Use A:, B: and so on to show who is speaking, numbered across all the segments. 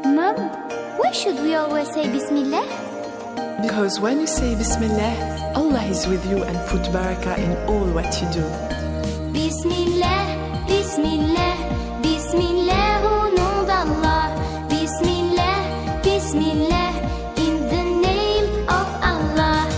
A: Mom, why should we always say Bismillah?
B: Because when you say Bismillah, Allah is with you and put barakah in all what you do.
A: Bismillah, Bismillah, Bismillah, au nom d'Allah. Bismillah, Bismillah, in the name of Allah.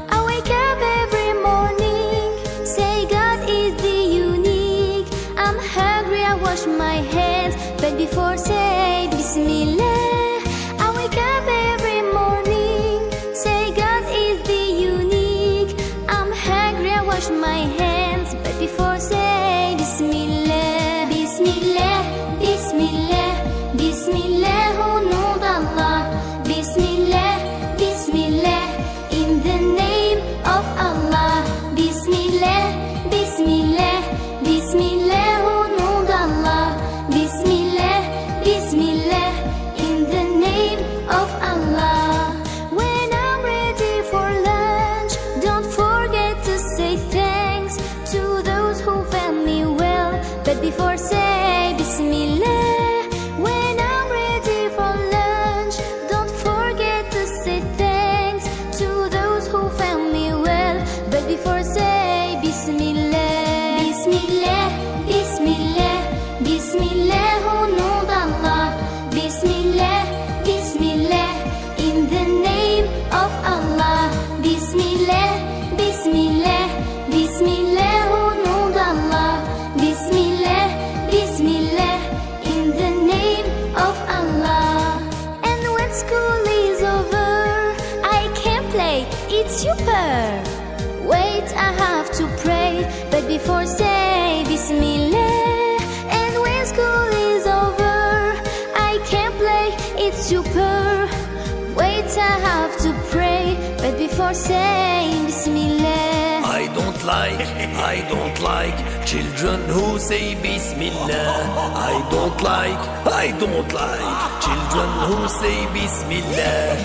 A: I wake up every morning, say God is the unique. I'm hungry, I wash my hands, but before say Bismillah. I wake up every morning, say God is the unique. I'm hungry, I wash my hands, but before say Bismillah. Bismillah, Bismillah, Bismillah, au nom d'Allah. Bismillah, Bismillah, in the name of Allah. Bismillah, Bismillah, Bismillah, au nom d'Allah. Bismillah, Bismillah, in the name of Allah. When I'm ready for lunch, don't forget to say thanks to those who fed me well, but before say Bismillah. When I'm ready for lunch, don't forget to say thanks to those who fed me well, but before say Bismillah. Bismillah, Bismillah, Bismillah, au nom d'Allah. Bismillah, Bismillah, in the name of Allah. Bismillah, Bismillah, Bismillah, au nom d'Allah. Bismillah, Bismillah, in the name of Allah. And when school is over, I can play, it's super. Wait, I have to pray, but before say Bismillah. And when school is over, I can play, it's super. Wait, I have to pray, but before saying Bismillah.
C: I don't like children who say Bismillah. I don't like children who say Bismillah.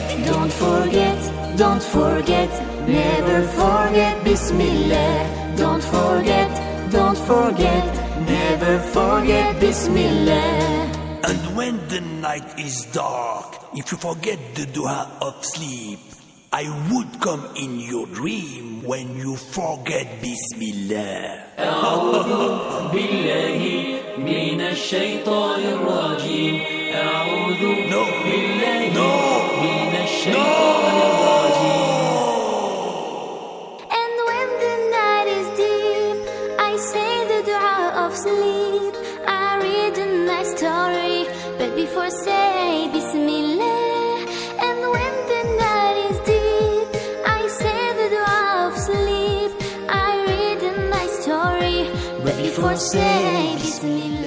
D: Don't forget, never forget Bismillah. Don't forget, never forget Bismillah.
C: And when the night is dark, if you forget the dua of sleep, I would come in your dream when you forget Bismillah.
E: أعوذ بالله من الشيطان الرجيم. أعوذ بالله من الشيطان الرجيم.
A: And when the night is deep, I say the dua of sleep. I read a nice story, but before say Bismillah. And when the night is deep, I say the dua of sleep. I read a nice story, but before say Bismillah.